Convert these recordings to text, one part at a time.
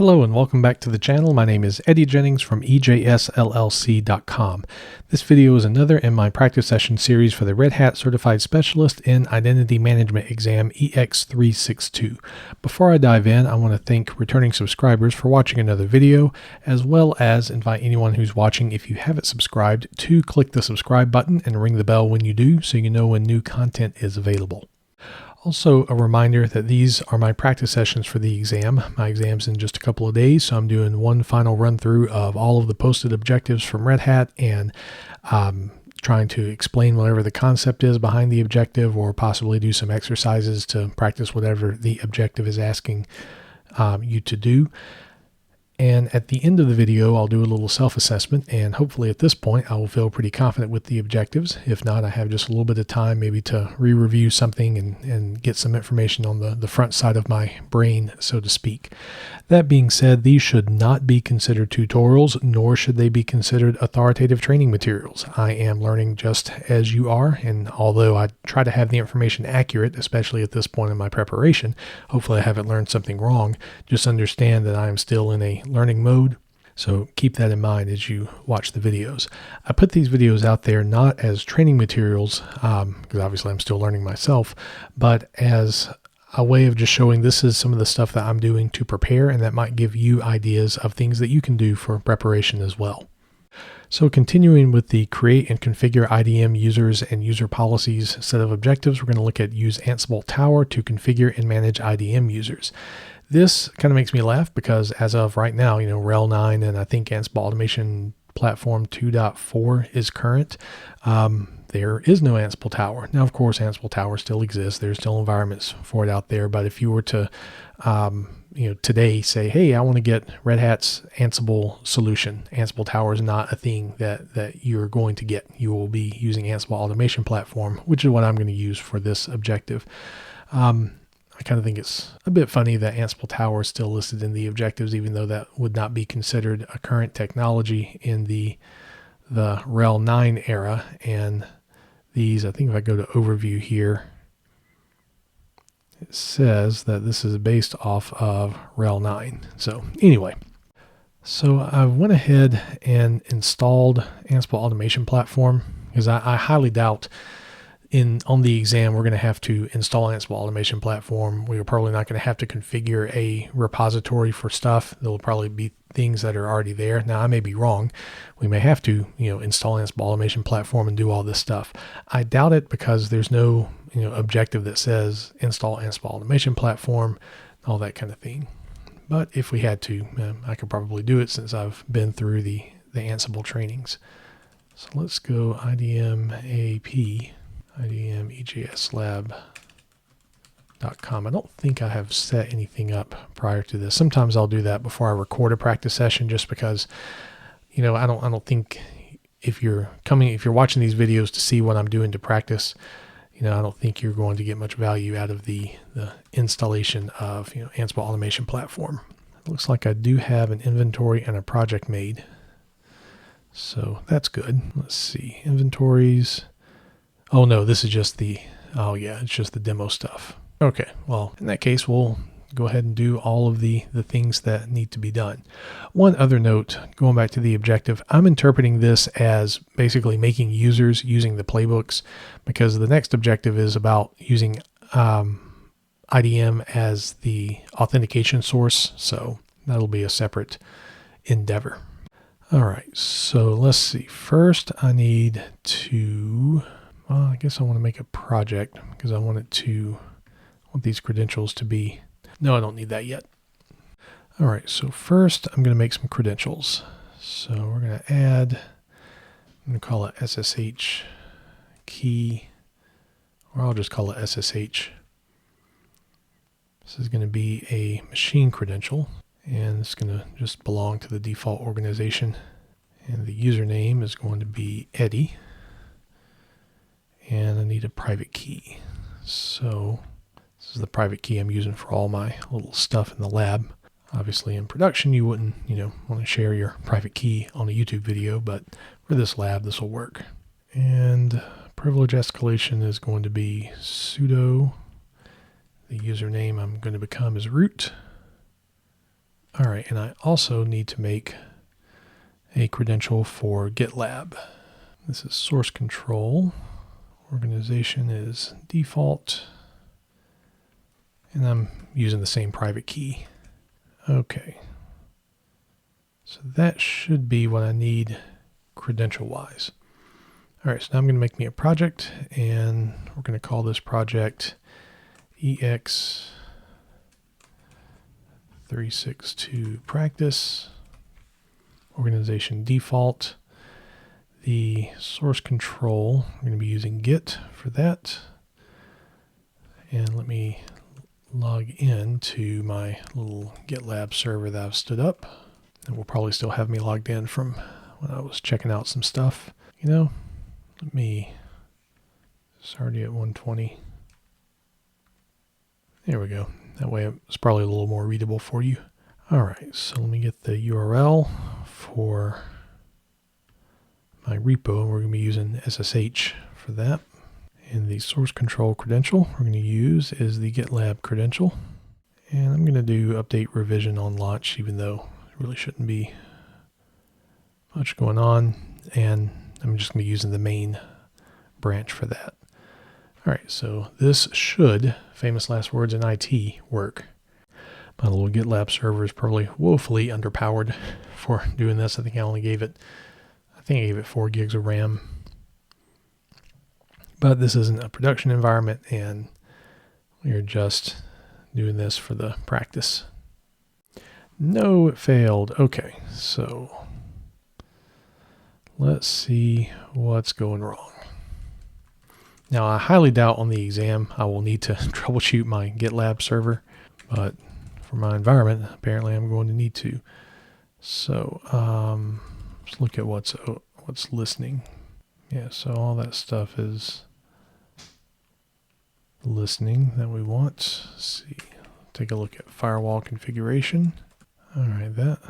Hello and welcome back to the channel. My name is Eddie Jennings from EJSLLC.com. This video is another in my practice session series for the Red Hat Certified Specialist in Identity Management Exam EX362. Before I dive in, I want to thank returning subscribers for watching another video, as well as invite anyone who's watching, if you haven't subscribed, to click the subscribe button and ring the bell when you do so you know when new content is available. Also, a reminder that these are my practice sessions for the exam. My exam's in just a couple of days, so I'm doing one final run through of all of the posted objectives from Red Hat and trying to explain whatever the concept is behind the objective, or possibly do some exercises to practice whatever the objective is asking you to do. And at the end of the video, I'll do a little self-assessment, and hopefully at this point I will feel pretty confident with the objectives. If not, I have just a little bit of time maybe to re-review something and get some information on the front side of my brain, so to speak. That being said, these should not be considered tutorials, nor should they be considered authoritative training materials. I am learning just as you are, and although I try to have the information accurate, especially at this point in my preparation, hopefully I haven't learned something wrong. Just understand that I am still in a learning mode, so keep that in mind as you watch the videos. I put these videos out there not as training materials, because obviously I'm still learning myself, but as a way of just showing this is some of the stuff that I'm doing to prepare, and that might give you ideas of things that you can do for preparation as well. So continuing with the create and configure IdM users and user policies set of objectives, we're going to look at use Ansible Tower to configure and manage IdM users. This kind of makes me laugh because as of right now, RHEL 9 and I think Ansible Automation Platform 2.4 is current. There is no Ansible Tower. Now, of course, Ansible Tower still exists. There's still environments for it out there. But if you were to, today say, hey, I want to get Red Hat's Ansible solution, Ansible Tower is not a thing that you're going to get. You will be using Ansible Automation Platform, which is what I'm going to use for this objective. I kind of think it's a bit funny that Ansible Tower is still listed in the objectives, even though that would not be considered a current technology in the RHEL 9 era. And these, I think if I go to overview here, it says that this is based off of RHEL 9. So anyway, so I went ahead and installed Ansible Automation Platform because I highly doubt on the exam we're going to have to install Ansible Automation Platform. We're probably not going to have to configure a repository for stuff. There'll probably be things that are already there. Now, I may be wrong. We may have to, install Ansible Automation Platform and do all this stuff. I doubt it because there's no, objective that says install Ansible Automation Platform, all that kind of thing. But if we had to, I could probably do it since I've been through the Ansible trainings. So let's go IdM AP. IdMEJSLab.com. I don't think I have set anything up prior to this. Sometimes I'll do that before I record a practice session, just because, I don't think if you're watching these videos to see what I'm doing to practice, I don't think you're going to get much value out of the installation of, Ansible Automation Platform. It looks like I do have an inventory and a project made. So that's good. Let's see, inventories. Oh no, this is just it's just the demo stuff. Okay, well, in that case, we'll go ahead and do all of the things that need to be done. One other note, going back to the objective, I'm interpreting this as basically making users using the playbooks, because the next objective is about using IdM as the authentication source, so that'll be a separate endeavor. All right, so let's see. First, I need to... I guess I want to make a project because I want these credentials to be, no, I don't need that yet. All right, so first I'm going to make some credentials. So we're going to add, I'm going to call it SSH key, or I'll just call it SSH. This is going to be a machine credential, and it's going to just belong to the default organization. And the username is going to be Eddie. And I need a private key. So this is the private key I'm using for all my little stuff in the lab. Obviously in production, you wouldn't, want to share your private key on a YouTube video, but for this lab, this will work. And privilege escalation is going to be sudo. The username I'm going to become is root. All right, and I also need to make a credential for GitLab. This is source control. Organization is default. And I'm using the same private key. Okay. So that should be what I need credential-wise. All right, so now I'm going to make me a project, and we're going to call this project EX362 Practice. Organization default. The source control, I'm going to be using Git for that. And let me log in to my little GitLab server that I've stood up. And will probably still have me logged in from when I was checking out some stuff. You know, let me, it's already at 120. There we go. That way it's probably a little more readable for you. All right, so let me get the URL for my repo, and we're going to be using SSH for that. And the source control credential we're going to use is the GitLab credential. And I'm going to do update revision on launch, even though there really shouldn't be much going on. And I'm just going to be using the main branch for that. All right, so this should, famous last words in IT, work. My little GitLab server is probably woefully underpowered for doing this. I think I gave it 4 gigs of RAM. But this isn't a production environment, and we're just doing this for the practice. No, it failed. Okay, so let's see what's going wrong. Now, I highly doubt on the exam I will need to troubleshoot my GitLab server, but for my environment, apparently I'm going to need to. So let's look at what's listening. Yeah, so all that stuff is listening that we want. Let's see, take a look at firewall configuration. All right, that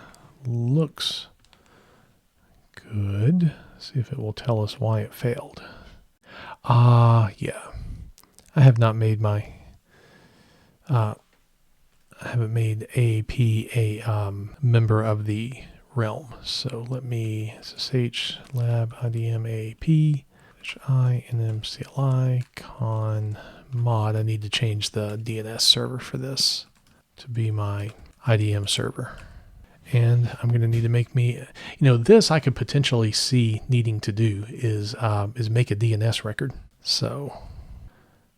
looks good. See if it will tell us why it failed. Yeah, I have not made my I haven't made AP a member of the realm. So let me SSH lab IdM AP I NMCLI con mod. I need to change the DNS server for this to be my IdM server. And I'm going to need to make me, this I could potentially see needing to do is make a DNS record. So,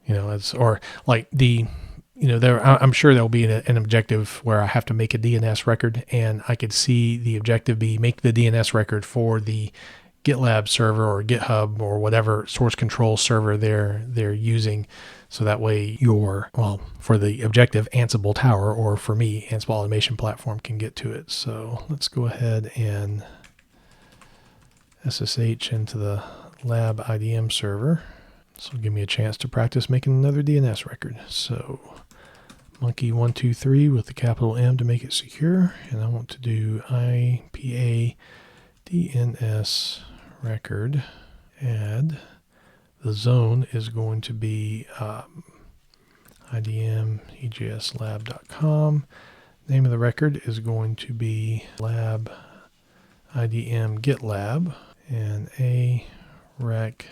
I'm sure there'll be an objective where I have to make a DNS record, and I could see the objective be make the DNS record for the GitLab server or GitHub or whatever source control server they're using. So that way for the objective Ansible Tower, or for me, Ansible Automation Platform, can get to it. So let's go ahead and SSH into the lab IdM server. This will give me a chance to practice making another DNS record. So monkey123 with the capital M to make it secure. And I want to do IPA DNS record. Add. The zone is going to be IdM ejslab.com. Name of the record is going to be lab IdM GitLab. And a rec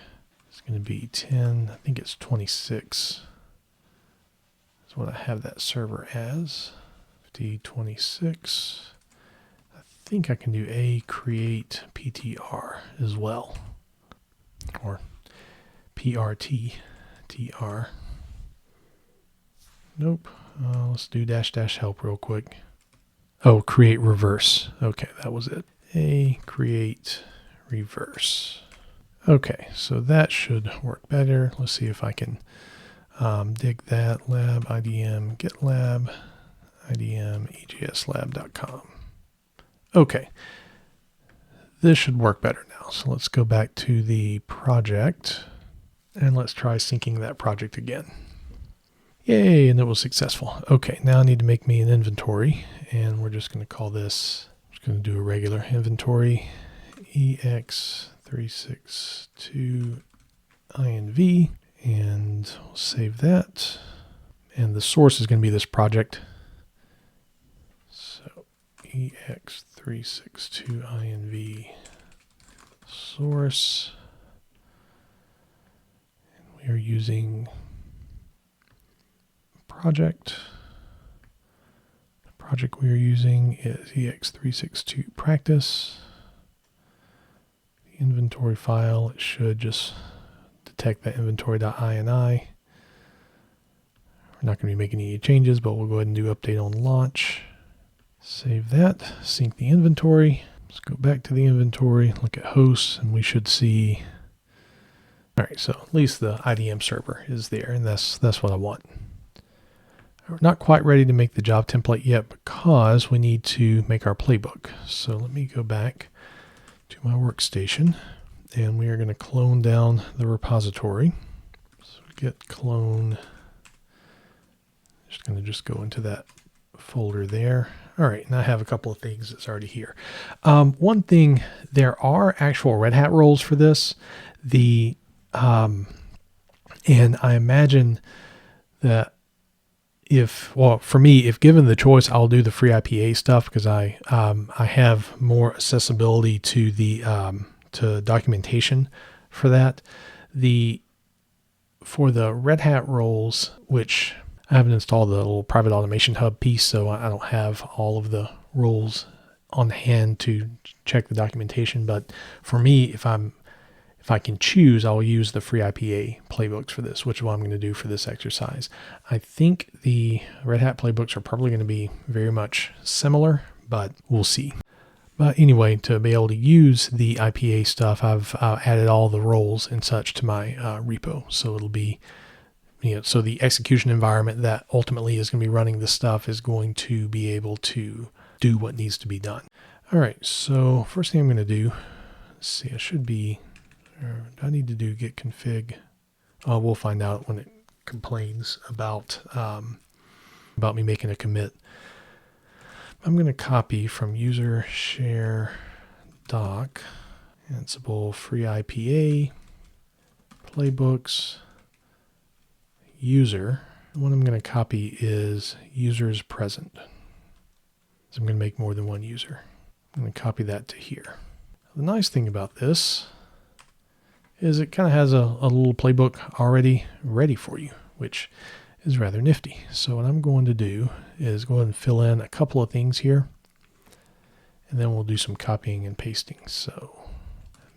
is going to be 10, I think it's 26. That's what I have that server as. 5026. I think I can do a create PTR as well. Or PRT, TR. Nope. Let's do -- help real quick. Oh, create reverse. Okay, that was it. A create reverse. Okay, so that should work better. Let's see if I can dig that. Lab IdM GitLab IdM ejslab.com. Okay, this should work better now. So let's go back to the project and let's try syncing that project again. Yay, and it was successful. Okay, now I need to make me an inventory, and we're just going to call this, just going to do a regular inventory, EX362 INV, and we'll save that. And the source is going to be this project. So EX362 INV source. And we are using project. The project we are using is EX362 Practice. The inventory file, it should just detect that inventory.ini. We're not going to be making any changes, but we'll go ahead and do update on launch. Save that, sync the inventory. Let's go back to the inventory, look at hosts, and we should see. All right, so at least the IdM server is there, and that's what I want. We're not quite ready to make the job template yet because we need to make our playbook. So let me go back to my workstation, and we are going to clone down the repository. So git clone. Just going to go into that folder there. All right, and I have a couple of things that's already here. One thing, there are actual Red Hat roles for this. And I imagine that for me, if given the choice, I'll do the free IPA stuff because I have more accessibility to the to documentation for that. For the Red Hat roles, which I haven't installed the little private automation hub piece, so I don't have all of the rules on hand to check the documentation. But for me, if I can choose, I'll use the free IPA playbooks for this, which is what I'm going to do for this exercise. I think the Red Hat playbooks are probably going to be very much similar, but we'll see. But anyway, to be able to use the IPA stuff, I've added all the roles and such to my repo. So it'll be, so the execution environment that ultimately is going to be running this stuff is going to be able to do what needs to be done. All right, so first thing I'm going to do, let's see, I should be, do I need to do git config? We'll find out when it complains about me making a commit. I'm going to copy from user share doc, Ansible free IPA, playbooks, user. The one I'm going to copy is users present. So I'm going to make more than one user. I'm going to copy that to here. The nice thing about this is it kind of has a little playbook already ready for you, which is rather nifty. So what I'm going to do is go ahead and fill in a couple of things here, and then we'll do some copying and pasting. So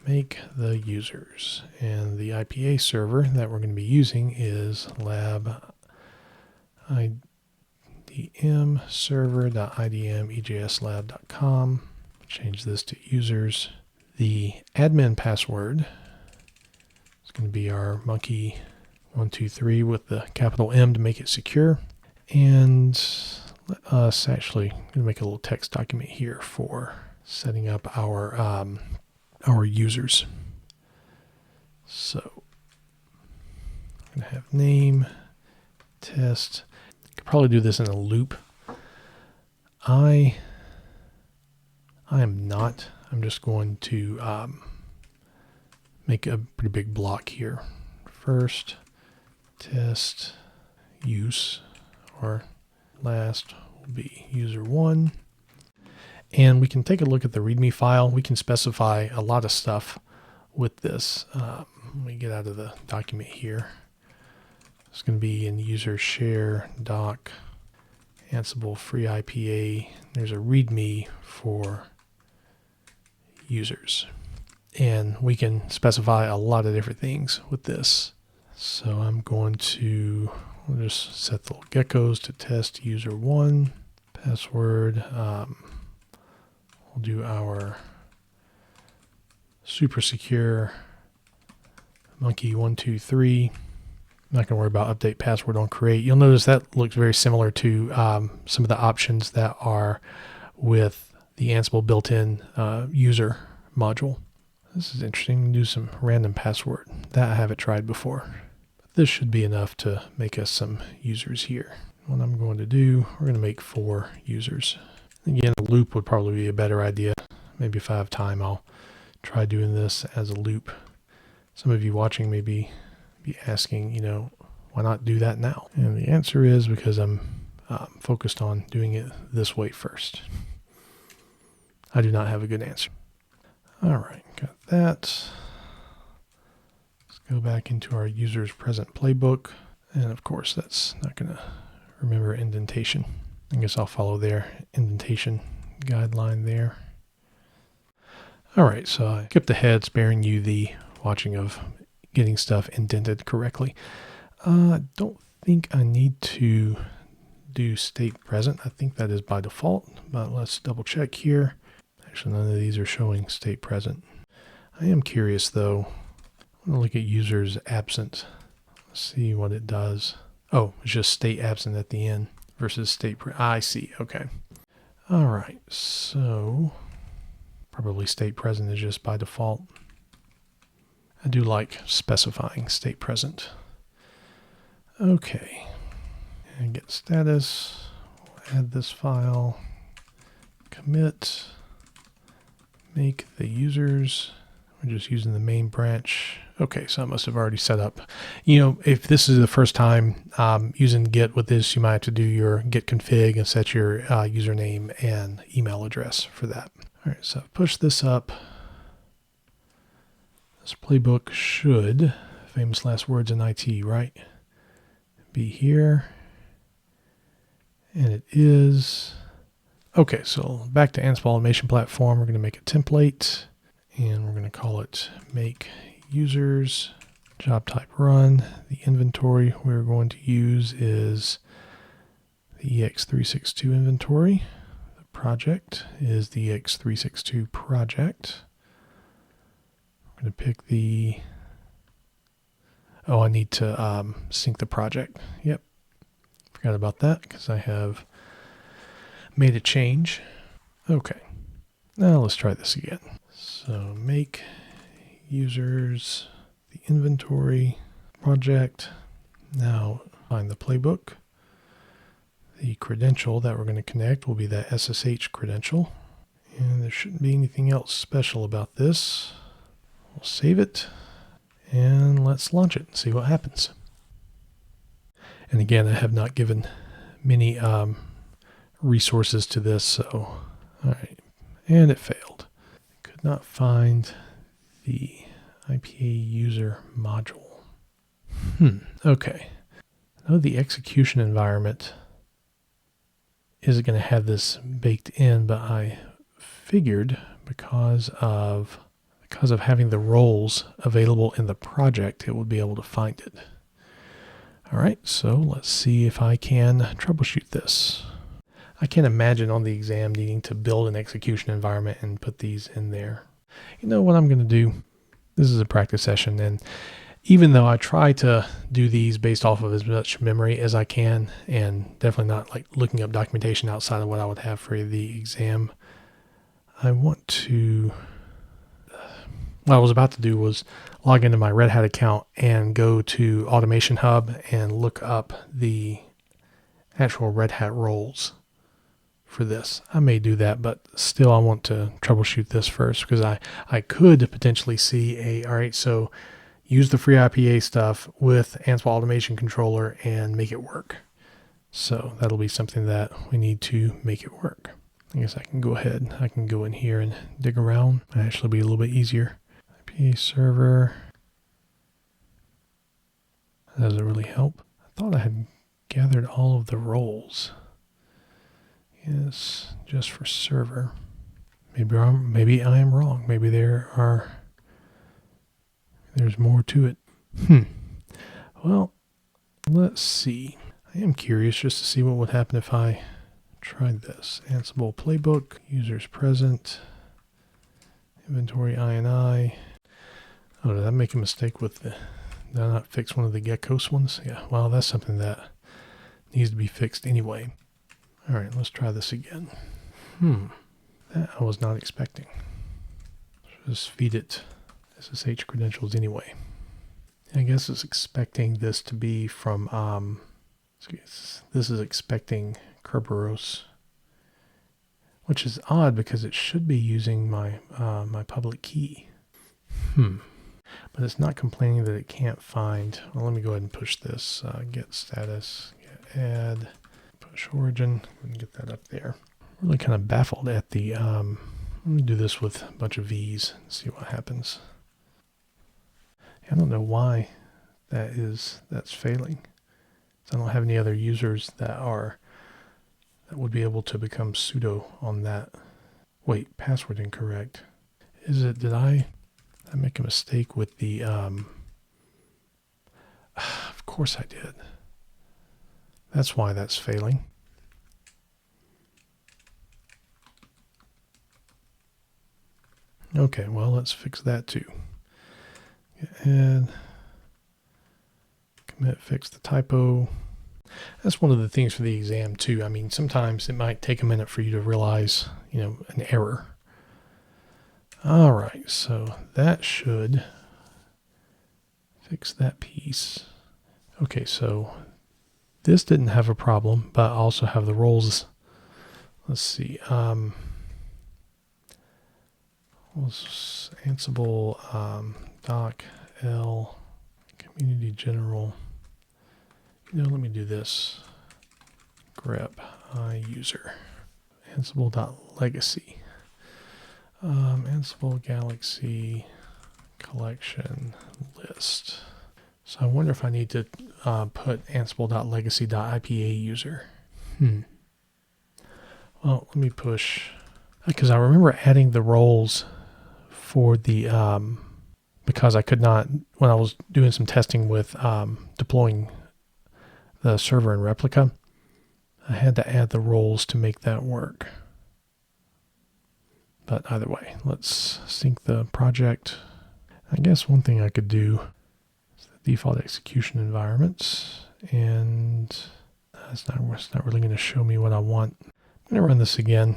make the users, and the IPA server that we're going to be using is lab idm server.idm ejslab.com. Change this to users. The admin password is going to be our monkey123 with the capital M to make it secure. And let us actually make a little text document here for setting up our users. So I'm going to have name, test. I could probably do this in a loop. I am not. I'm just going to make a pretty big block here. First, test, use, or last will be user one. And we can take a look at the README file. We can specify a lot of stuff with this. Let me get out of the document here. It's going to be in user share doc, Ansible free IPA. There's a README for users. And we can specify a lot of different things with this. So I'm going to, we'll just set the little geckos to test user one. Password, we'll do our super secure monkey123. I'm not going to worry about update password on create. You'll notice that looks very similar to some of the options that are with the Ansible built-in user module. This is interesting. Do some random password. That I haven't tried before. But this should be enough to make us some users here. What I'm going to do, we're going to make 4 users. Again, a loop would probably be a better idea. Maybe if I have time, I'll try doing this as a loop. Some of you watching may be asking, why not do that now? And the answer is because I'm focused on doing it this way first. I do not have a good answer. All right, got that. Let's go back into our user's present playbook. And of course, that's not going to remember indentation. I guess I'll follow their indentation guideline there. All right, so I skipped ahead, sparing you the watching of getting stuff indented correctly. I don't think I need to do state present. I think that is by default, but let's double check here. Actually, none of these are showing state present. I am curious though. I'm going to look at users absent. Let's see what it does. Oh, it's just state absent at the end versus state I see. Okay. All right. So probably state present is just by default. I do like specifying state present. Okay. And get status. We'll add this file. Commit. Make the users. We're just using the main branch. Okay, so I must have already set up. You know, if this is the first time using Git with this, you might have to do your git config and set your username and email address for that. All right, so push this up. This playbook should, famous last words in IT, right? Be here. And it is. Okay, so back to Ansible Automation Platform. We're going to make a template. And we're going to call it make users, job type run. The inventory we're going to use is the EX362 inventory. The project is the EX362 project. I'm going to pick the, oh, I need to sync the project. Yep, forgot about that because I have made a change. Okay, now let's try this again. So make users, the inventory, project. Now find the playbook. The credential that we're going to connect will be that SSH credential. And there shouldn't be anything else special about this. We'll save it and let's launch it and see what happens. And again, I have not given many resources to this, so all right, and it failed. Could not find the IPA user module. Okay. I know the execution environment isn't going to have this baked in, but I figured because of having the roles available in the project, it would be able to find it. All right, so let's see if I can troubleshoot this. I can't imagine on the exam needing to build an execution environment and put these in there. You know what I'm going to do? This is a practice session, and even though I try to do these based off of as much memory as I can, and definitely not like looking up documentation outside of what I would have for the exam, I want to, what I was about to do was log into my Red Hat account and go to Automation Hub and look up the actual Red Hat roles for this. I may do that, but still I want to troubleshoot this first because I could potentially see all right, so use the free IPA stuff with Ansible Automation Controller and make it work. So that'll be something that we need to make it work. I guess I can go ahead. I can go in here and dig around. It'll actually be a little bit easier. IPA server. That doesn't really help. I thought I had gathered all of the roles. Yes, just for server. Maybe I am wrong. Maybe there's more to it. Well, let's see. I am curious just to see what would happen if I tried this. Ansible playbook, users present, inventory INI. Oh, did I make a mistake with did I not fix one of the geckos ones? Yeah, well, that's something that needs to be fixed anyway. All right, let's try this again. That I was not expecting. Just feed it SSH credentials anyway. I guess it's expecting this to be from, this is expecting Kerberos, which is odd because it should be using my my public key. But it's not complaining that it can't find. Well, let me go ahead and push this. Get status, get add. Push origin, and get that up there. Really kind of baffled at the Let me do this with a bunch of V's and see what happens. I don't know why that's failing. I don't have any other users that would be able to become sudo on that. Wait, password incorrect. Did I make a mistake with the, of course I did. That's why that's failing. Okay, well, let's fix that too. And commit, fix the typo. That's one of the things for the exam too. I mean, sometimes it might take a minute for you to realize, an error. All right, so that should fix that piece. Okay, so this didn't have a problem, but I also have the roles. Let's see. Was Ansible doc L community general. Let me do this. Grep user Ansible.legacy. Ansible Galaxy collection list. So I wonder if I need to put Ansible.legacy.ipa user. Well, let me push, because I remember adding the roles for the, because I could not, when I was doing some testing with deploying the server in Replica, I had to add the roles to make that work. But either way, let's sync the project. I guess one thing I could do is the default execution environments, and it's not really going to show me what I want. I'm going to run this again.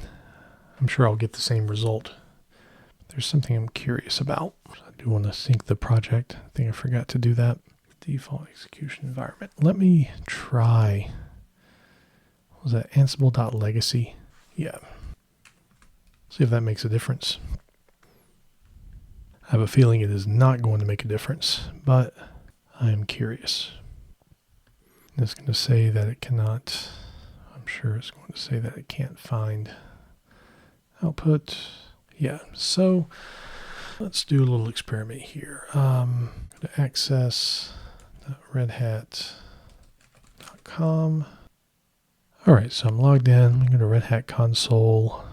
I'm sure I'll get the same result. There's something I'm curious about. I do want to sync the project. I think I forgot to do that. Default execution environment. Let me try, what was that, Ansible.legacy? Yeah. See if that makes a difference. I have a feeling it is not going to make a difference, but I am curious. It's going to say that it cannot, I'm sure it's going to say that it can't find output. Yeah, so let's do a little experiment here. Go to access.redhat.com. All right, so I'm logged in. I'm going to go to Red Hat console,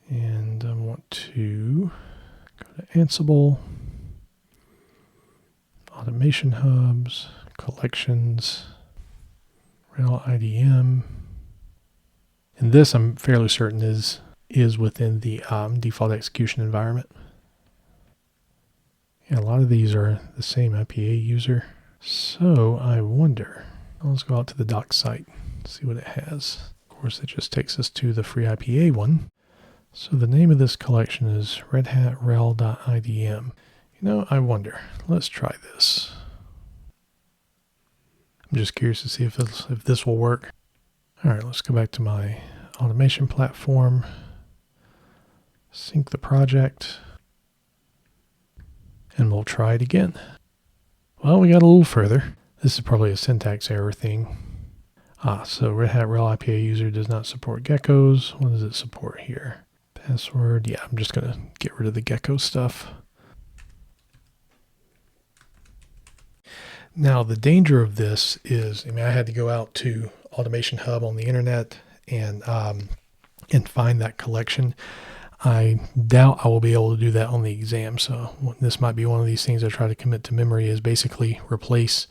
and I want to go to Ansible, Automation Hubs, Collections, Rel IdM. And this, I'm fairly certain, is within the default execution environment. Yeah, a lot of these are the same IPA user. So I wonder, let's go out to the doc site, see what it has. Of course, it just takes us to the free IPA one. So the name of this collection is redhatrel.idm. I wonder. Let's try this. I'm just curious to see if this will work. All right, let's go back to my automation platform. Sync the project. And we'll try it again. Well, we got a little further. This is probably a syntax error thing. So Red Hat Rel IPA user does not support geckos. What does it support here? Password. Yeah, I'm just going to get rid of the gecko stuff. Now, the danger of this is, I had to go out to Automation Hub on the internet and find that collection. I doubt I will be able to do that on the exam. So this might be one of these things I try to commit to memory, is basically replace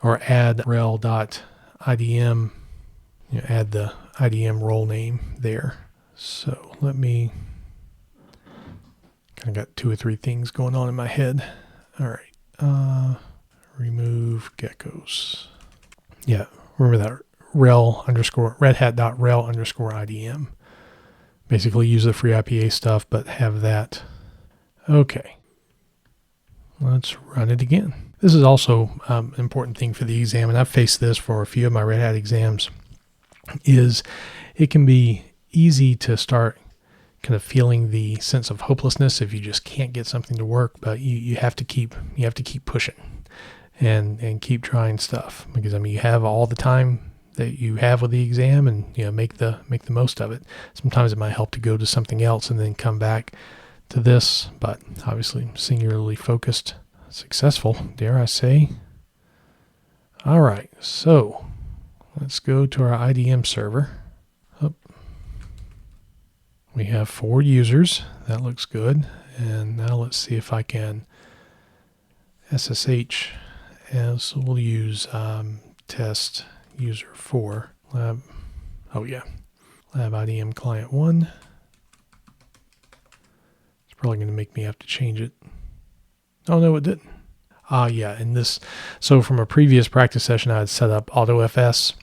or add rel.idm, add the IDM role name there. So let me, kind of got 2 or 3 things going on in my head. All right. Remove geckos. Yeah, remember that redhat.rel_idm. Basically use the free IPA stuff, but have that. Okay. Let's run it again. This is also an important thing for the exam, and I've faced this for a few of my Red Hat exams, is it can be easy to start kind of feeling the sense of hopelessness if you just can't get something to work, but you have to keep pushing and keep trying stuff, because you have all the time that you have with the exam and make the most of it. Sometimes it might help to go to something else and then come back to this, but obviously singularly focused, successful, dare I say. All right, so let's go to our IdM server. We have 4 users. That looks good. And now let's see if I can SSH as we'll use test user 4 lab. Oh yeah, lab IdM client 1. It's probably going to make me have to change it. Oh no, it didn't. Yeah, and this, so from a previous practice session I had set up AutoFS,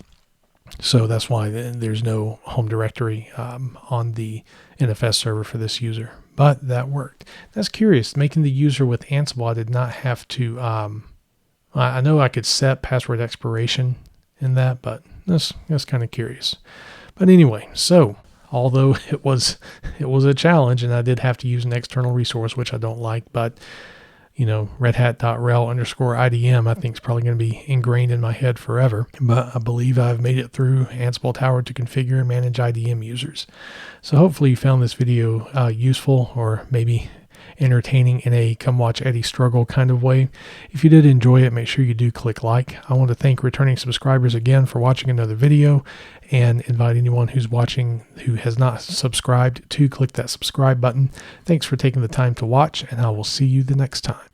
so that's why there's no home directory on the NFS server for this user, but that worked. That's curious, making the user with Ansible, I did not have to, I know I could set password expiration in that, but that's kind of curious. But anyway, so although it was a challenge and I did have to use an external resource, which I don't like, but redhat.rel_idm I think is probably going to be ingrained in my head forever. But I believe I've made it through Ansible Tower to configure and manage IdM users. So hopefully you found this video useful, or maybe entertaining in a come watch Eddie struggle kind of way. If you did enjoy it, make sure you do click like. I want to thank returning subscribers again for watching another video, and invite anyone who's watching who has not subscribed to click that subscribe button. Thanks for taking the time to watch, and I will see you the next time.